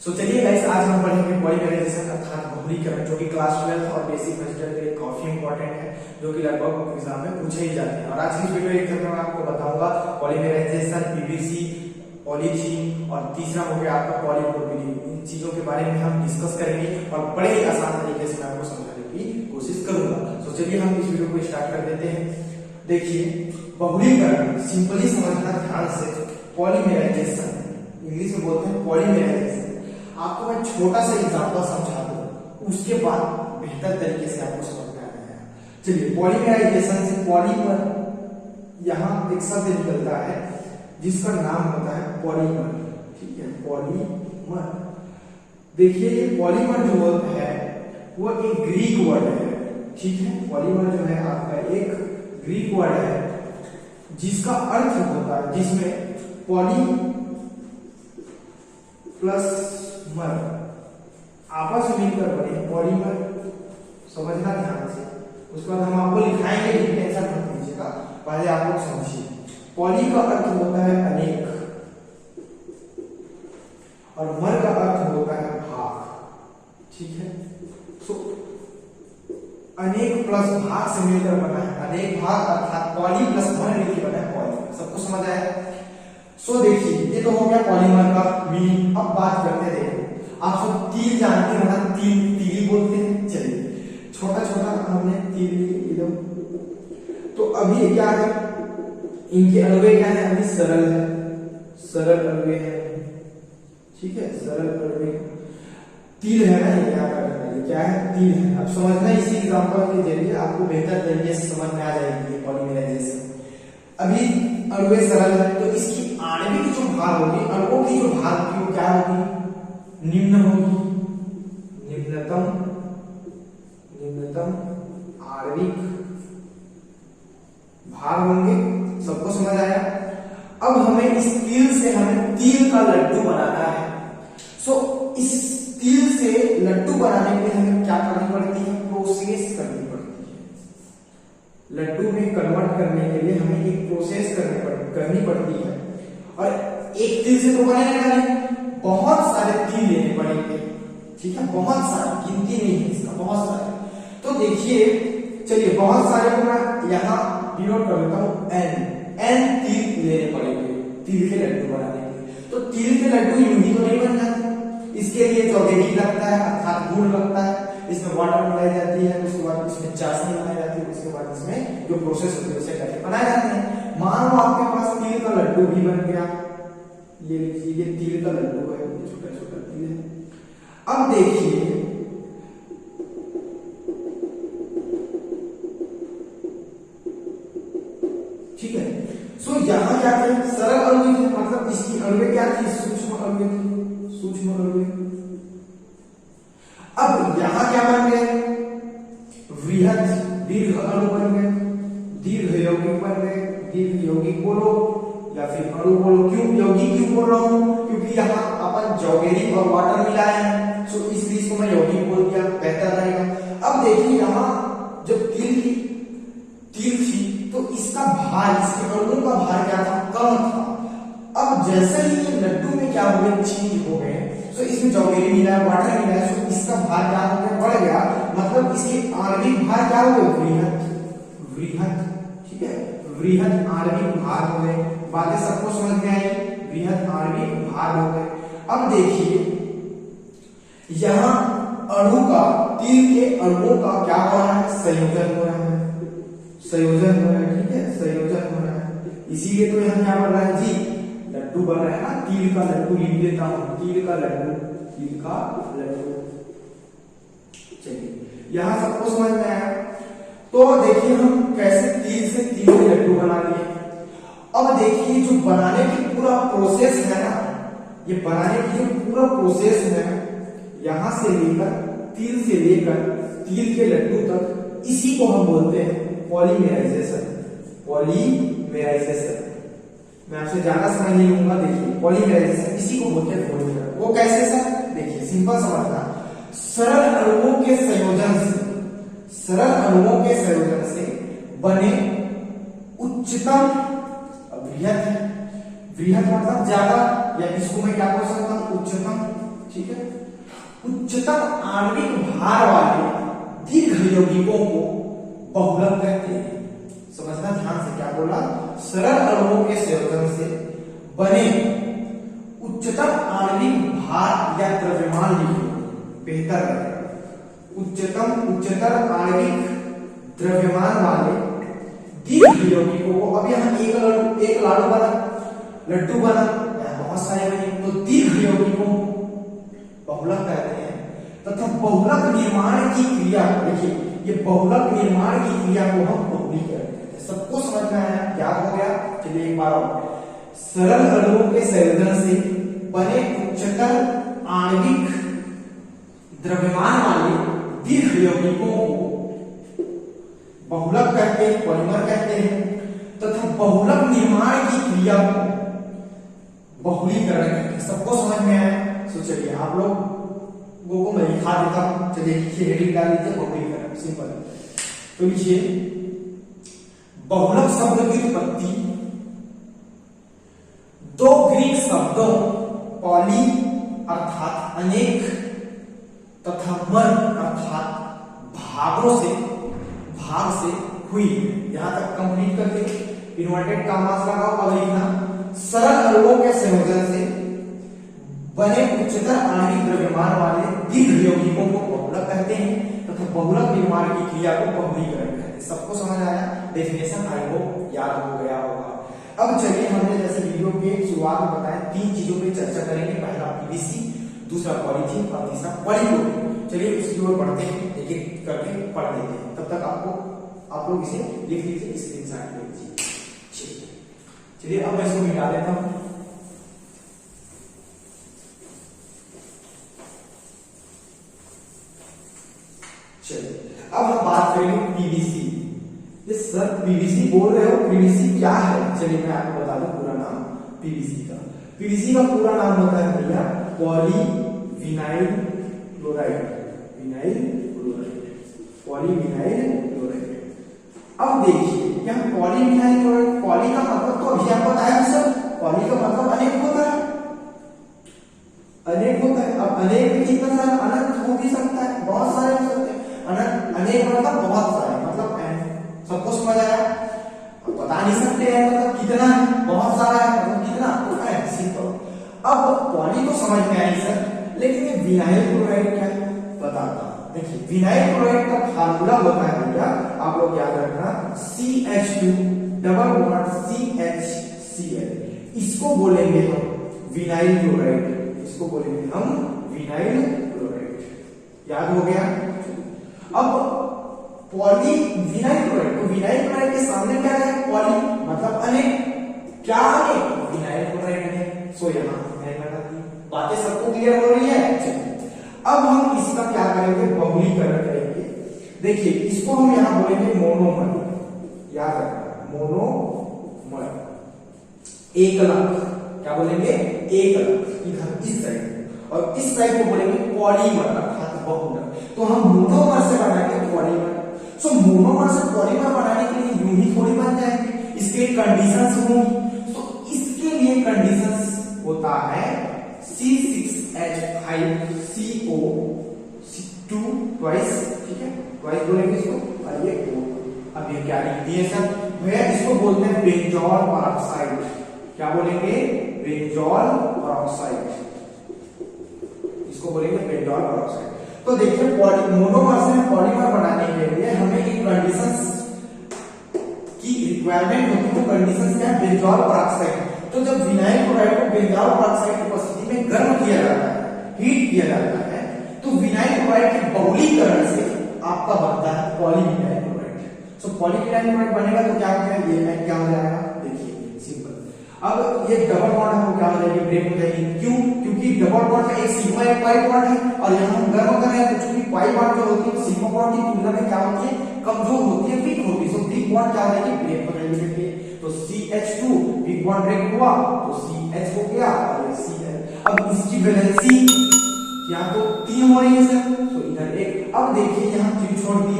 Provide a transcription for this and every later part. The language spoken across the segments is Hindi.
चलिए गाइस, आज हम पढ़ेंगे पॉलीमराइजेशन अर्थात बहुलीकरण, जो कि क्लास 12 और बेसिक मैथमेटिक्स के लिए काफी इंपॉर्टेंट है, जो कि लगभग एग्जाम में पूछे ही जाते हैं। और आज की वीडियो लेक्चर में मैं आपको बताऊंगा पॉलीमराइजेशन, पीवीसी, पॉलीथीन और तीसरा हो गया आपका पॉलीप्रोपिलीन। इन चीजों के बारे में हम डिस्कस करेंगे और बड़े ही आसान तरीके से मैं आपको समझाने की कोशिश करूंगा। तो चलिए हम इस वीडियो को स्टार्ट कर देते हैं। देखिए, बहुलीकरण सिंपली समझना ध्यान से, पॉलीमराइजेशन इंग्लिश में बोलते हैं पॉलीमराइजेशन। आपको मैं छोटा सा एग्जांपल समझा दूं, उसके बाद बेहतर तरीके से आपको समझ में आ जाएगा। चलिए, पॉलीमराइजेशन से पॉलीमर, यहाँ एक शब्द निकलता है जिसका नाम होता है पॉलीमर। ठीक है, पॉलीमर। देखिए, ये पॉलीमर जो वर्ड है वो एक ग्रीक वर्ड है। ठीक है, पॉलीमर जो है आपका एक ग्रीक वर्ड है जिसका अर्थ होता है, जिसमें पॉली प्लस मर आपस में मिलकर बने पॉलीमर। समझना ध्यान से, उसके बाद हम आपको लिखाएंगे, टेंशन मत लीजिएगा, पहले आप लोग समझिए। पॉली का अर्थ होता है अनेक और मर का अर्थ होता है भाग। ठीक है, सो अनेक प्लस भाग से मिलकर बना है अनेक भाग, अर्थात पॉली प्लस मर मिलकर बना है पॉलीमर। सबको समझ आया? सो देखिए, ये तो हो गया पॉलीमर का मीनिंग। अब बात करते हैं, देखो आप सब तिल जानते हो ना, तिल तिल बोलते हैं। चलिए, छोटा छोटा हमने तिल एकदम, तो अभी क्या है, इनके अलवे क्या है, अभी सरल है, सरल अलवे है। ठीक है, सरल अलवे तिल है ना, ये क्या कर रहा है, क्या है, तिल है। अब समझना, इसी एग्जांपल के जरिए आपको बेहतर तरीके से समझ में आ जाएगी पॉलीमराइजेशन। अभी अलवे सरल है, तो इसकी आणविक जो भार होगी, अणुओं की जो भार होगी वो क्या होगी, निम्न होगी, निम्नतम आणविक भार होंगे। सबको समझ आया? अब हमें इस तिल से हमें तिल का लड्डू बनाना है। सो इस तिल से लड्डू बनाने के लिए हमें क्या करनी पड़ती है, प्रोसेस करनी पड़ती है। लड्डू में कन्वर्ट करने के लिए हमें एक प्रोसेस करनी पड़ती है। और एक तिल से तो बनेगा नहीं, बहुत सारे तिल लेने पड़ेंगे। ठीक है, बहुत सारे, गिनती नहीं है इसका, बहुत सारे। तो देखिए, चलिए बहुत सारे को मैं यहाँ डिनोट कर देता हूँ, एन तिल लेने पड़ेंगे तिल के लड्डू बनाने के लिए। तो तिल के लड्डू यूं ही तो नहीं बन जाते, इसके लिए जौगेरी लगता है, अर्थात गुड़ लगता है, इसमें वाटर मिलाई जाती है, उसके बाद इसमें चाशनी बनाई जाती है, उसके बाद इसमें जो प्रोसेस होती है उसे करके बनाए जाते हैं। मान लो आपके पास तिल का लड्डू भी बन गया, ये लीजिए, ये तिल का लड्डू है, ये छोटा छोटा तिल है। अब देखिए, ठीक है, सो यहाँ क्या थे, सरल अणु थे, मतलब इसकी अणुएं क्या थी, सूक्ष्म अणुएं थी, सूक्ष्म अणुएं। अब यहाँ क्या बन गए, वृहद दीर्घ अणु बन गए, दीर्घ यौगिक बन गए। दीर्घ यौगिक बोलो या फिर अणु बोलो। क्यों यौगिक क्यों बोल रहा हूं, क्योंकि यहाँ अपन जौगेरी और वाटर मिलाए हैं, सो इसलिए इसको मैं यौगिक बोल दिया, बेहतर रहेगा। अब देखिए, यहाँ जब तिल थी तो इसका भार, इसके अणुओं का भार क्या था, कम था। अब जैसे ही ये लड्डू में क्या हो गए, चेंज हो गए, तो इसमें जौगेरी मिला है, वाटर मिला है, तो इसका भार क्या हो गया, बढ़ गया। मतलब इसके आणविक भार क्या हो गए, वृहद। ठीक है, वृहद आणविक भार हो गए। बातें सबको समझ में आई, वृहद आणविक भार हो गए। अब देखिए, यहाँ अणु का, तिल के अणुओं का क्या हो रहा है, संयोजन हो रहा है, संयोजन हो रहा है। ठीक है, संयोजन हो रहा है, इसीलिए तो यहाँ क्या बन रहा है जी, लड्डू बन रहा है ना, तिल का लड्डू लिख देता हूं, तिल का लड्डू, तिल का लड्डू। चलिए, यहाँ सबको समझ में आया। तो देखिए, हम कैसे तिल से तिल के लड्डू बना लिए। अब देखिए, जो बनाने की पूरा प्रोसेस है ना, ये बनाने की जो पूरा प्रोसेस है, यहां से लेकर तिल से लेकर तिल के लड्डू तक, इसी को हम बोलते हैं पॉलीमराइजेशन। पॉलीमराइजेशन मैं आपसे ज्यादा समय नहीं लूंगा। देखिए, पॉलीमराइजेशन इसी को बोलते हैं पॉलीमराइजेशन। वो कैसे सर, देखिए सिंपल समझना, सरल अणुओं के संयोजन से, सरल अणुओं के संयोजन से बने उच्चतम वृहद, वृहद मतलब ज्यादा, या इसको मैं क्या बोल सकता हूं, उच्चतम। ठीक है। उच्चतम आणविक भार वाले दीर्घ यौगिकों को बहुलक कहते हैं। समझना ध्यान से, क्या बोला, सरल अणुओं के संयोजन से बने उच्चतम आणविक भार या द्रव्यमान लिखो, बेहतर है। उच्चतर आणविक द्रव्यमान वाले दीर्घ यौगिकों को, अब यहाँ एक लाडू बना, लड्डू बना, बहुत सारे बने, तो दीर्घ यौगिकों बहुलक कहते हैं। तथा बहुलक निर्माण की क्रिया, देखिए ये बहुलक निर्माण की क्रिया को हम बहुलीकरण कहते हैं। सबको समझ में आया, याद हो गया? चलिए एक बार और, सरल अणुओं के संयोजन से बने उच्चतर आणविक द्रव्यमान वाले दीर्घ यौगिकों को बहुलक कहते हैं, पॉलीमर कहते हैं। तथा बहुलक निर्माण की क्रिया को बहुलीकरण कहते हैं। सबको समझ में आया? तो चलिए आप लोग को मैं लिखा देता हूं, चलिए लिखिए, हेडिंग डाल दीजिए बहुलीकरण, सिंपल। तो लिखिए, बहुलक शब्द की उत्पत्ति दो ग्रीक शब्दों पॉली अर्थात अनेक तथा मर अर्थात भाग से हुई। यहां तक कंप्लीट करके इन्वर्टेड कॉमास लगाओ। अब लिखना, सरल अणुओं के संयोजन से बने उच्चतर आणविक द्रव्यमान वाले दीर्घ यौगिकों को बहुलक कहते हैं तथा बहुलक निर्माण की क्रिया को बहुलीकरण कहते हैं। सबको समझ आया? डेफिनेशन आई होप याद हो गया होगा। अब चलिए, हमने जैसे वीडियो के शुरुआत में बताया, 3 चीजों पे चर्चा करेंगे। पहला पीवीसी, दूसरा पॉलीथीन और तीसरा पॉलीप्रोपीन। चलिए उसकी ओर बढ़ते हैं, एक एक करके पढ़ लेते हैं। तब तक आप लोग इसे लिख लीजिए, स्क्रीनशॉट ले लीजिए। चलिए अब मैं इसको मिटा देता हूं। अब हम बात करेंगे पीवीसी। ये सर पीवीसी बोल रहे हो, पीवीसी क्या है? चलिए मैं आपको बता दूं पूरा नाम पीवीसी का। पीवीसी का पूरा नाम होता है भैया पॉलीविनाइल क्लोराइड, पॉलीविनाइल क्लोराइड। अब देखिए यहाँ पॉलीविनाइल क्लोराइड, पॉली का मतलब तो अभी आपको बताया सर, पॉली का मतलब अनेक होता है, अनेक होता है। अब अनेक में कितना सारा, अनंत हो भी सकता है, बहुत सारे हो सकते हैं। अनेक मतलब बहुत सारे, मतलब सबको समझ आया? बता नहीं सकते हैं मतलब कितना है, बहुत सारा है मतलब कितना है, सिंपल। अब पॉली तो समझ में आई सर, लेकिन ये विनाइल क्लोराइड क्या है बताता हूं। देखिए विनाइल क्लोराइड का फार्मूला होता है भैया, आप लोग याद रखना, CH2 डबल बॉन्ड CHCl। इसको बोलेंगे हम विनाइल क्लोराइड, इसको बोलेंगे हम विनाइल क्लोराइड। याद हो गया? अब पॉलीविनाइल क्लोराइड, तो विनाइल क्लोराइड के सामने क्या है? पॉली मतलब अनेक, क्या अनेक? विनाइल क्लोराइड अनेक। सो यहाँ बातें सबको क्लियर हो रही है? अब हम इसका क्या करेंगे? बहुलीकरण करेंगे। देखिए इसको हम यहाँ बोलेंगे मोनोमर, याद रखना मोनोमर। एकलक, क्या बोलेंगे? एकलक, इधर इस साइड, और इस साइड को बोलेंगे पॉलीमर अर्थात बहुलक। तो हम मोनोमर से बनाएंगे पॉलीमर। सो मोनोमर से पॉलीमर बनाने के लिए यूं ही थोड़ी बन जाएंगे, इसके कंडीशंस होंगी। तो इसके लिए कंडीशंस होता है C6H5CO2 ट्वाइस, ठीक है, ट्वाइस बोलेंगे इसको, और ये O। अब ये क्या लिख दिए सर? भैया इसको बोलते हैं बेंजोल परऑक्साइड। क्या बोलेंगे? बेंजोल परऑक्साइड, इसको बोलेंगे बेंजोल परऑक्साइड। तो देखिए मोनोमर से पॉलीमर बनाने के लिए हमें एक कंडीशंस की रिक्वायरमेंट होती है। वो कंडीशंस क्या है? Benzoyl peroxide. तो जब विनाइल क्लोराइड को बेंजोल परऑक्साइड की उपस्थिति में गर्म किया जाता है, हीट किया जाता है, तो विनाइल क्लोराइड के बहुलीकरण से आपका बनता है पॉलीविनाइल क्लोराइड। सो पॉलीविनाइल क्लोराइड बनेगा तो क्या होगा? ये क्या हो जाएगा? देखिए सिंपल। अब ये डबल बॉन्ड है वो क्या हो जाएगी? ब्रेक हो जाएगी। क्यों? क्योंकि डबल बॉन्ड में एक सिग्मा एक पाई बॉन्ड है, और यहाँ हम गर्म कर रहे हैं तो चूंकि पाई बॉन्ड जो होती है सिग्मा बॉन्ड की तुलना में क्या होती है? कमजोर होती है, वीक होती है। सो वीक बॉन्ड क्या हो जाएगी? ब्रेक हो जाएगी। देखिए तो CH2 वीक बॉन्ड ब्रेक हुआ तो CH हो गया और ये Cl। अब इसकी वैलेंसी यहाँ तो 3 हो रही है सर, तो इधर एक। अब देखिए यहाँ क्यों छोड़ दी?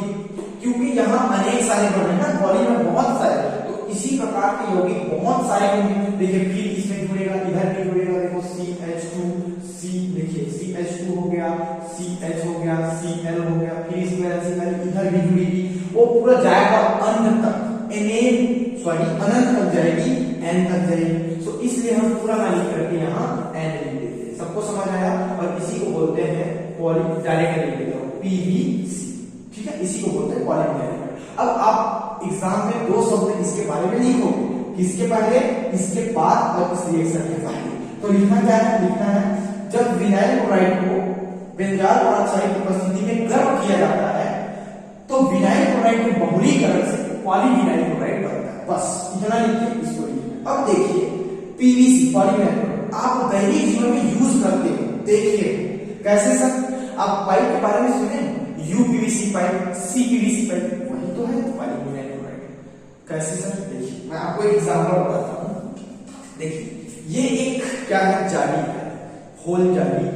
क्योंकि यहाँ अनेक सारे बॉन्ड है ना, पॉलीमर बहुत सारे, तो इसी प्रकार के यौगिक बहुत सारे होंगे। देखिए फिर इसमें जुड़ेगा, इधर भी जुड़ेगा, देखो CH2 सी देखिए CH2 हो गया, CH हो गया, Cl हो गया, फिर इसमें NaCl इधर भी जुड़ेगी, वो पूरा जाएगा अंत तक, अनंत तक जाएगी, n तक जाएगी। सो इसलिए हम पूरा ना लिख करके यहाँ n लिख देते हैं। सबको समझ आया? और इसी को बोलते हैं पॉली, डायरेक्ट लिख देता हूँ PVC, ठीक है, इसी को बोलते हैं पॉलीमर। अब आप एग्जाम में दो शब्द इसके बारे में लिखोगे, किसके पहले, इसके बाद और इस रिएक्शन के पहले। तो लिखना क्या है? लिखना है जब विनाइल क्लोराइड को बेंजाल पेरोक्साइड की उपस्थिति में गर्म किया जाता है तो विनाइल क्लोराइड के बहुलीकरण से पॉलीविनाइल क्लोराइड बनता है। बस इतना लिखिए, इसको लिखिए। अब देखिए पीवीसी पॉलीविनाइल आप दैनिक जीवन में यूज करते हो, देखिए कैसे सर? आप पाइप के बारे में सुने, यूपीवीसी पाइप, सीपीवीसी पाइप, वही तो है पॉलीविनाइल क्लोराइड। कैसे सर? देखिए मैं आपको एक एग्जांपल बताता हूँ। देखिए ये एक क्या है, जाली है, होल जाली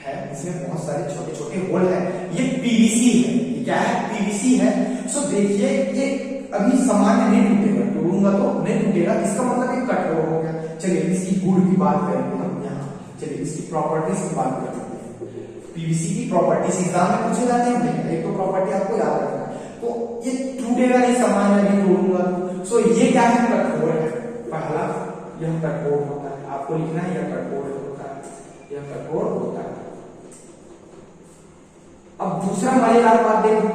है, इसमें बहुत सारे छोटे छोटे होल है, ये पीवीसी है। ये क्या है? पीवीसी है। सो देखिए ये अभी सामान्य नहीं टूटेगा, तोड़ूंगा तो नहीं टूटेगा, इसका मतलब ये कठोर हो गया। चलिए इसकी गुण की बात करेंगे हम यहाँ, चलिए इसकी प्रॉपर्टीज की बात करते हैं। पीवीसी की प्रॉपर्टीज एग्जाम में पूछे जाते हैं, एक तो प्रॉपर्टी आपको याद रखना है। तो ये टूटेगा नहीं, सामान्य नहीं, तोड़ूंगा तो। सो ये क्या है? कठोर है। पहला यह कठोर होता है, आपको लिखना है यह कठोर होता है, यह कठोर होता है। अब दूसरा मजेदार बात देखो,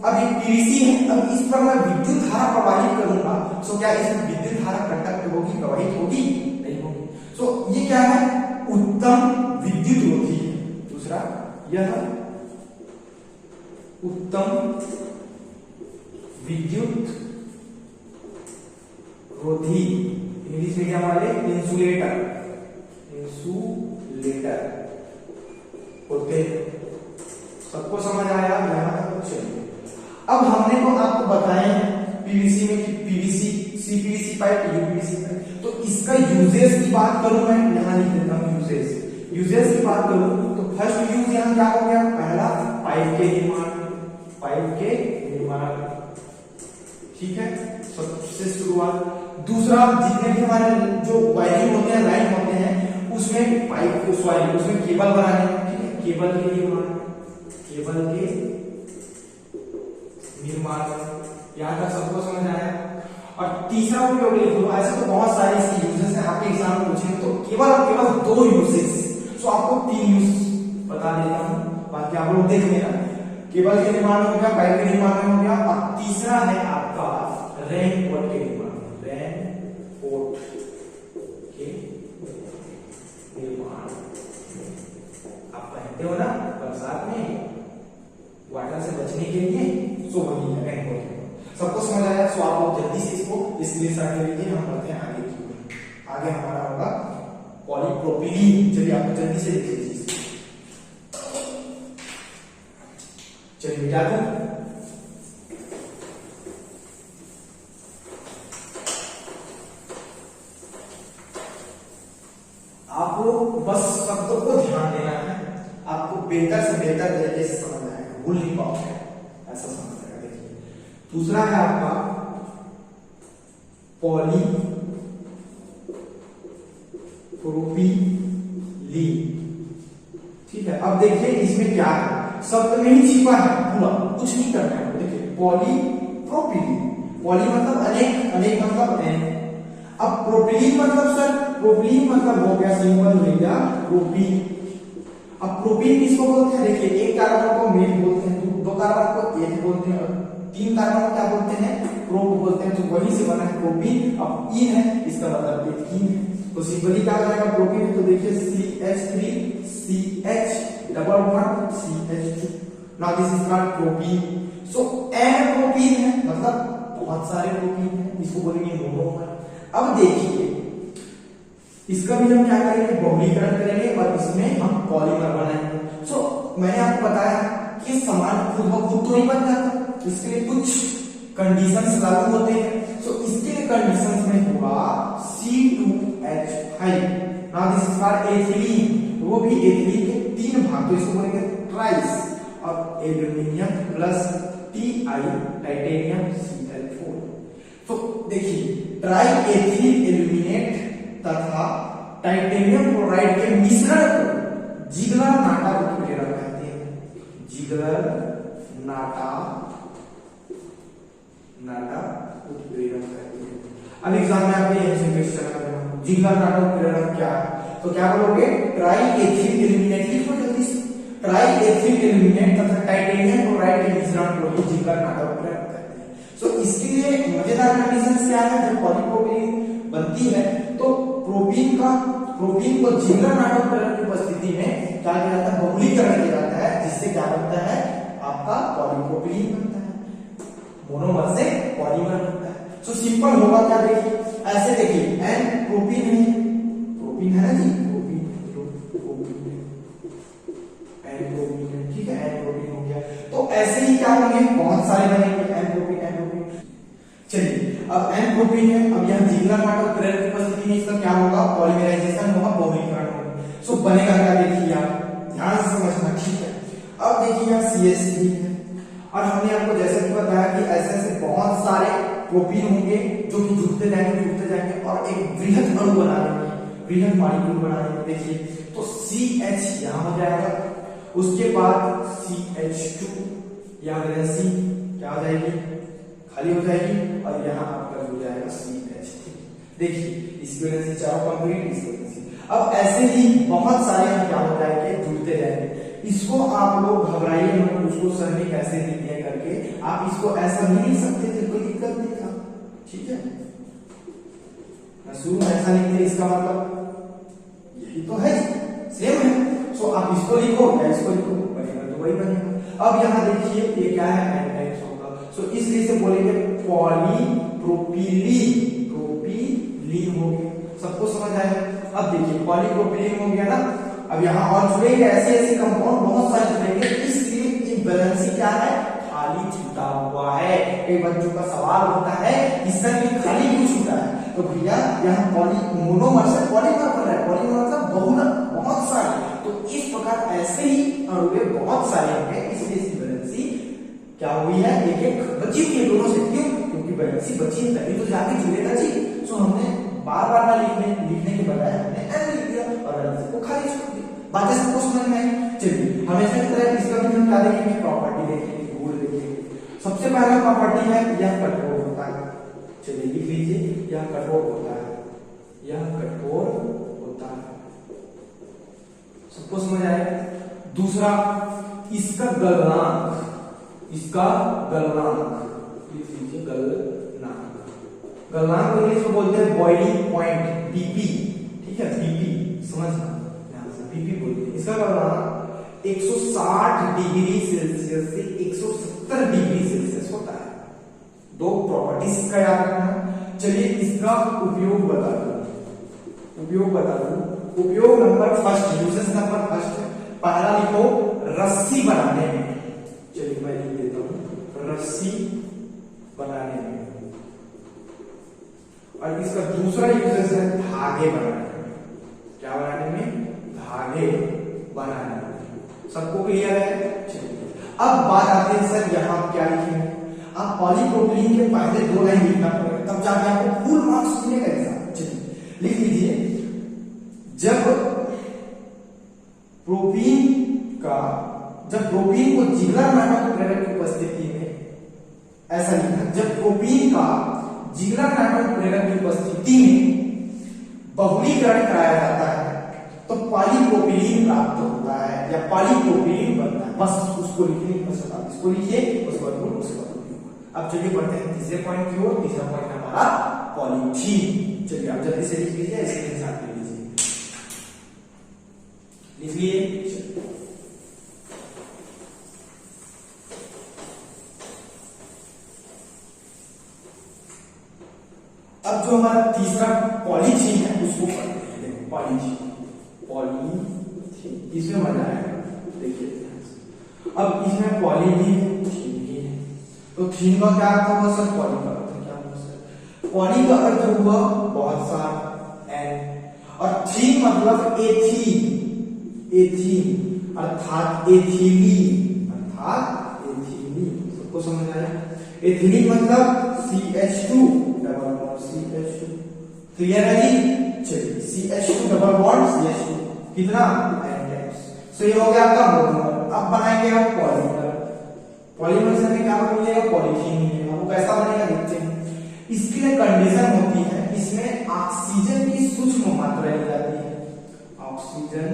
अब ये पीवीसी है, अब इस पर मैं विद्युत धारा प्रवाहित करूंगा, सो क्या इसमें विद्युत धारा कंडक्ट होगी, प्रवाहित होगी? नहीं होगी। सो ये क्या है? उत्तम विद्युत रोधी है। दूसरा यह उत्तम विद्युत रोधी, इंग्लिश में क्या वाले? इंसुलेटर, इंसुलेटर होते हैं। सबको समझ आया? यहां तक चलिए। अब हमने तो आपको बताए पीवीसी में कि PVC, CPVC pipe, UPVC pipe. तो इसका यूजेस की बात करूं मैं, यहां लिख देता हूं यूजेस की बात करूं तो फर्स्ट यूज यहां क्या हो गया? पहला पाइप के निर्माण, पाइप के निर्माण, ठीक है, सबसे शुरुआत। दूसरा जितने भी हमारे जो वायरिंग होते हैं, लाइन होते हैं, उसमें पाइप को सॉरी उसमें केबल बनाने, ठीक है, केबल के निर्माण, केबल के निर्माण, यहाँ तक सबको समझ आया? और तीसरा उपयोग लिख लो, ऐसे तो बहुत सारे इसके यूजेस हैं, आपके एग्जाम में पूछेंगे तो केवल और केवल दो यूजेस, सो आपको 3 यूज बता देता हूं, बाकी आप लोग देख लेना। केबल के निर्माण में हो गया, पाइप के निर्माण में हो गया, और तीसरा है आपका रेनकोट के निर्माण, रेनकोट के निर्माण। आप पहनते हो ना बरसात में वाटर से बचने के लिए, सो वही है रेनकोट। सबको समझ आया? सो आप लोग जल्दी से इसको स्क्रीनशॉट ले लीजिए, हम बढ़ते हैं आगे की ओर। आगे हमारा होगा पॉलीप्रोपिलीन। चलिए आप जल्दी से लिख लीजिए, चलिए मिटा दूं। आप लोग बस शब्दों को ध्यान देना है, आपको बेहतर से बेहतर तरीके से समझना है, भूल नहीं पाओगे, ऐसा समझना है। देखिए दूसरा है आपका पॉलीप्रोपिलीन, ठीक है। अब देखिए इसमें क्या है, शब्द में ही छिपा है पूरा, कुछ नहीं करना है। देखिए पॉलीप्रोपिलीन, पॉली मतलब अनेक, अनेक मतलब n। अब प्रोपिलीन मतलब सर, प्रोपिलीन मतलब हो गया सिंपल भैया प्रोपीन। अब प्रोपीन किसको बोलते हैं? देखिए एक कार्बन को मेथ बोलते हैं, दो कार्बन को एथ बोलते हैं, और 3 कार्बन को क्या बोलते हैं? प्रोप बोलते हैं। तो वही से बना है प्रोपीन। अब इन है, इसका मतलब एथीन है, तो सिंपली क्या हो जाएगा प्रोपीन। तो देखिए CH3CH double bond CH2, now this is called propene. So n propene है, मतलब बहुत सारे प्रोपीन है, इसको बोलेंगे मोनोमर। अब देखिए इसका भी हम क्या करेंगे? बहुलीकरण करेंगे और इसमें हम पॉलीमर बनाएंगे। सो मैंने आपको बताया कि सामान खुद ब खुद तो नहीं बन जाता, इसके लिए कुछ कंडीशंस लागू होते हैं। सो इसके लिए कंडीशंस में होगा C2H5, now this is called ethylene, वो भी एथिलीन के 3 भाग, तो इसको बोलेंगे ट्राइस, और aluminium plus Ti titanium Cl4। तो देखिए ट्राई एथिलीन एल्यूमिनेट तथा टाइटेनियम क्लोराइड के मिश्रण को जिगलर नाटा उत्प्रेरक कहते हैं, जिगलर नाटा उत्प्रेरक कहते हैं। अब एग्जाम में आपको यही से क्वेश्चन करना, जिगलर नाटा उत्प्रेरक क्या है, तो क्या बोलोगे, ट्राई एथिल एल्यूमिनेट, लिखो जल्दी से, ट्राई एथिल एल्यूमिनेट तथा टाइटेनियम क्लोराइड के मिश्रण को ही जिगलर नाटा उत्प्रेरक कहते हैं। सो इसके लिए मजेदार कंडीशन क्या है, जब पॉलीप्रोपिलीन बनती है तो प्रोपीन को जिगलर नाटा उत्प्रेरक की उपस्थिति में क्या किया जाता है, बहुलीकरण किया जाता है, जिससे क्या बनता है, आपका पॉलीप्रोपिलीन बनता है, मोनोमर से पॉलीमर बनता है। सो सिंपल होगा क्या, देखिए ऐसे, देखिए एन प्रोपीन है ना जी, प्रोपीन है, ठीक है, एन प्रोपीन हो गया। तो ऐसे ही क्या होंगे, बहुत सारे बनेंगे, एन प्रोपीन। चलिए अब एन प्रोपीन है, अब यहाँ जिगलर नाटा उत्प्रेरक की उपस्थिति में इसका क्या होगा, पॉलीमराइजेशन होगा, बहुलीकरण होगा। सो बनेगा क्या, देखिए आप ध्यान से समझना, ठीक है। अब देखिए यहाँ CH3 है, और हमने आपको जैसे कि बताया कि ऐसे ऐसे बहुत सारे प्रोपीन होंगे जो कि जुड़ते जाएंगे और एक वृहद अणु बना लेंगे, वृहद मॉलिक्यूल बना लेंगे। देखिए तो CH यहाँ हो जाएगा, उसके बाद CH2 यहाँ C क्या हो जाएगी, खाली हो जाएगी, और यहाँ आपका हो जाएगा CH3। देखिए इसकी वजह से चारों कंप्लीट, इसकी वजह से अब ऐसे ही बहुत सारे हम क्या हो जाएंगे, जुड़ते जाएंगे। इसको आप लोग घबराइए मत, उसको सर ने कैसे दिया करके, आप इसको ऐसा नहीं लिख सकते थे, कोई दिक्कत नहीं था, ठीक है, शुरू में ऐसा नहीं थे, इसका मतलब यही तो है, सेम है। सो आप इसको लिखो या इसको लिखो, बनेगा तो वही बनेगा। अब यहाँ देखिए ये क्या है, एल्काइल होगा। सो इसलिए से बोलेंगे पॉलीप्रोपिलीन हो गया, सबको समझ आया। अब देखिए पॉलीप्रोपिलीन हो गया ना, अब यहाँ और जुड़ेंगे ऐसे कंपाउंड बहुत सारे जुड़ेंगे, इसलिए इम्बैलेंसी क्या है, खाली छूटा हुआ है। कई बच्चों का सवाल होता है कि सर ये खाली क्यों छूटा है, तो भैया यहाँ मोनोमर से पॉलीमर बन रहा है, पॉलीमर मतलब बहुत सारे, तो इस प्रकार ऐसे ही अणु बहुत सारे होंगे, इसलिए इसकी बैलेंसी क्या हुई है, एक बची हुई है दोनों से। क्यों, क्योंकि बैलेंसी बची है तभी तो जाके जुड़ेगा जी। सो हमने बार बार ना लिखने के बजाय हमने एन लिख दिया और बैलेंसी को खाली छोड़ दिया। बातें सबको समझ में आई। चलिए हमेशा की तरह इसका भी हम क्या देखेंगे, प्रॉपर्टी देखेंगे, गुण देखेंगे। सबसे पहला प्रॉपर्टी है यह कठोर होता है, चलिए लिख लीजिए, यह कठोर होता है, यह कठोर होता है, सबको समझ आया। दूसरा इसका गलनांक, लिख लीजिए, गलनांक इंग्लिश में बोलते हैं बॉइलिंग पॉइंट, बीपी, ठीक है, बीपी समझना, बीपी बोलते हैं। इसका गलनांक 160 डिग्री सेल्सियस से 170 डिग्री सेल्सियस होता है। दो प्रॉपर्टीज इसका याद रखना। चलिए इसका उपयोग बता दूं, उपयोग number first, uses number first, पहला लिखो रस्सी बनाने में, चलिए मैं लिख देता हूं, रस्सी बनाने में। और इसका दूसरा यूजेस है धागे बनाने में, क्या बनाने में, धागे बनाने में। सबको क्लियर है। चलिए अब बात आती है सर यहाँ क्या लिखेंगे, आप पॉलीप्रोपिलीन के पहले 2 लाइन लिखना पड़ेगा, तब जाके आपको फुल मार्क्स मिलेगा एग्जाम। चलिए लिख लीजिए, जब प्रोपीन को जिगलर नाटा उत्प्रेरक की उपस्थिति में, ऐसा लिखना, जब प्रोपीन का जिगलर नाटा उत्प्रेरक की उपस्थिति में बहुलीकरण कराया जाता है तो पॉलीप्रोपिलीन प्राप्त होता है या पॉलीप्रोपिलीन बनता है। बस उसको लिखने की बस बात, इसको लिखिए, उसके बाद अब चलिए बढ़ते हैं तीसरे पॉइंट की ओर। तीसरा पॉइंट हमारा पॉलीथीन। चलिए आप जल्दी से लिख लीजिए, इसके साथ लिख लीजिए, लिखिए। अब जो हमारा तीसरा पॉलीथीन है उसको पढ़ते हैं। देखो पॉलीथीन इसमें मजा आएगा, देखिए। अब इसमें पॉली भी है, थीन भी है, तो थीन का क्या अर्थ हुआ सर, पॉली का अर्थ क्या हुआ सर, पॉली का अर्थ हुआ बहुत सारा एन, और थीन मतलब एथीन, अर्थात एथिलीन, सबको समझ आया। एथिलीन मतलब CH2 double bond CH2, clear है जी। चलिए CH2 डबल बॉन्ड CH2 कितना, n टाइम्स। सो ये हो गया आपका मोनोमर। अब बनाएंगे हम पॉलीमर। पॉलीमर से हमें क्या मिलेगा, पॉलीथीन मिलेगा। वो कैसा बनेगा देखते हैं। इसके लिए कंडीशन होती है, इसमें ऑक्सीजन की सूक्ष्म मात्रा ली जाती है, ऑक्सीजन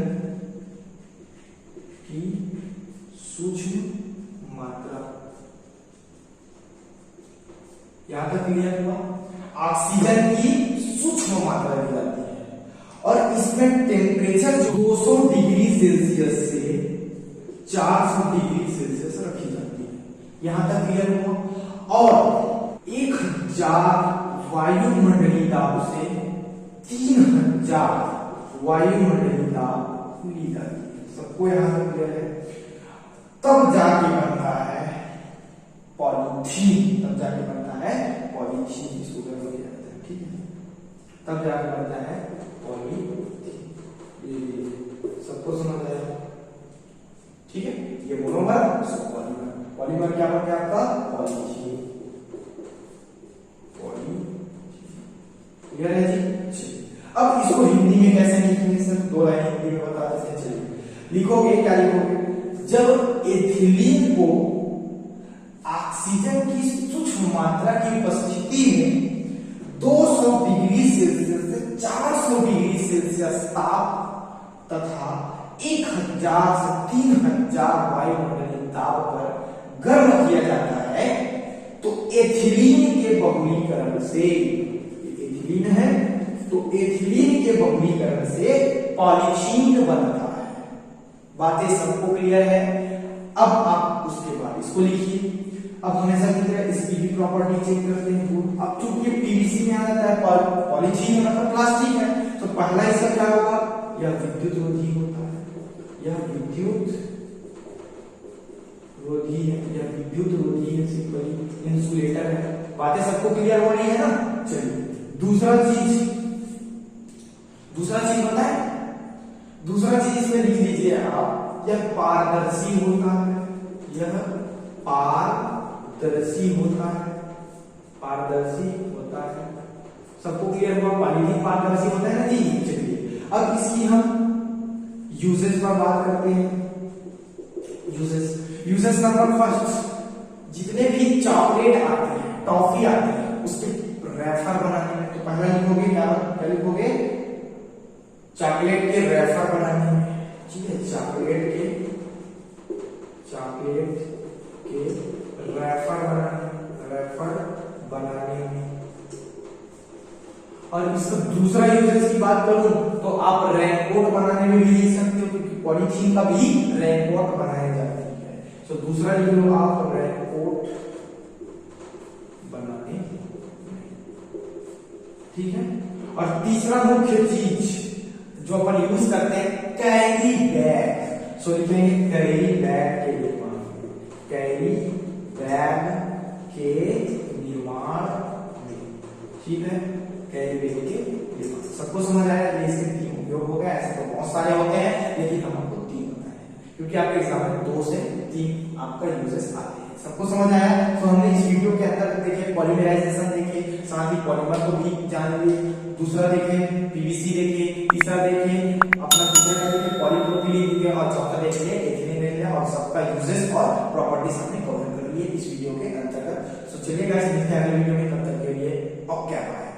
की सूक्ष्म मात्रा। यहां तक क्लियर हुआ। ऑक्सीजन की सूक्ष्म मात्रा ली जाती है और इसमें टेम्परेचर 200 डिग्री सेल्सियस से 400 डिग्री सेल्सियस रखी जाती है। यहां तक क्लियर हुआ। और 1000 वायुमंडलीय दाब से 3000 वायुमंडलीय दाब ली जाती है। सबको यहां तक क्लियर है। तब जाके बनता है पॉलीथीन, तब जाके बनता है पॉलीथीन। इसको गर्म किया जाता है, ठीक है, तब जाके बनता है पॉलीथीन। ये सबको समझ आया, ठीक है। ये मोनोमर, पॉलीमर। पॉलीमर क्या बन गया आपका, पॉलीथीन। क्लियर है जी। अब इसको हिंदी में कैसे लिखेंगे सर, 2 लाइन हिंदी में बता देते हैं। चलिए लिखोगे, क्या लिखोगे, जब एथिलीन को ऑक्सीजन की सूक्ष्म मात्रा की उपस्थिति में 200 डिग्री सेल्सियस से 400 डिग्री सेल्सियस ताप तथा 1000 से 3000 वायुमंडलीय दाब पर गर्म किया जाता है, तो एथिलीन के बहुलीकरण से, एथिलीन है तो एथिलीन के बहुलीकरण से पॉलीथीन बनता है। बातें सबको क्लियर है। अब आप उसके बाद इसको लिखिए। अब हमेशा की तरह इसकी भी प्रॉपर्टी चेक करते हैं। अब चूंकि पीवीसी में आ जाता है, पॉलीथीन मतलब प्लास्टिक है, तो पहला इसका क्या होगा, यह विद्युत रोधी होता है, यह विद्युत रोधी है, यह विद्युत रोधी है, सिंपली इंसुलेटर है। बातें सबको क्लियर हो रही है ना। चलिए दूसरा चीज बताए। दूसरा चीज इसमें लिख लीजिए आप, यह पारदर्शी होता है, यह पारदर्शी होता है, पारदर्शी होता है। सबको क्लियर हुआ, पॉलीथीन पारदर्शी होता है ना जी। चलिए अब इसकी हम यूजेस पर बात करते हैं। यूजेस नंबर फर्स्ट, जितने भी चॉकलेट आते हैं, टॉफी आती है, उसके रेफर बनाने में, तो पहला लिखोगे क्या लिखोगे, चॉकलेट के रेफर बनाने में, ठीक है, चॉकलेट के रेफर बनाने में। और इसका दूसरा यूजेस की बात करूं तो आप रेनकोट बनाने में भी लिख सकते हो, क्योंकि पॉलीथीन का भी रेनकोट बनाया जाता है। तो दूसरा लिख लो आप, रेनकोट बनाने, ठीक है। और तीसरा मुख्य चीज जो अपन यूज करते हैं, कैरी बैग। सो लिखेंगे कैरी बैग के निर्माण, कैरी बैग के निर्माण में, ठीक है, कैरी बैग के निर्माण। सबको समझ आया। ये इसके 3 उपयोग हो गया। ऐसे तो बहुत सारे होते हैं, लेकिन हम आपको 3 बताए हैं, क्योंकि आपके एग्जाम में 2 से 3 आपका यूजेस आते हैं। सबको समझ आया। तो हमने इस वीडियो के अंदर देखे पॉलीमराइजेशन देखे, साथ ही पॉलीमर को भी जान लिए, दूसरा देखे पीवीसी देखे, तीसरा देखे अपना दूसरा क्या देखे, पॉलीप्रोपिलीन देखे, और चौथा देख लिया एथिलीन देख लिया, और सबका यूजेस और प्रॉपर्टीज हमने कवर कर लिए इस वीडियो के अंतर्गत। तो चलिए गाइस, मिलते हैं अगले वीडियो में, तब तक के लिए ओके बाय।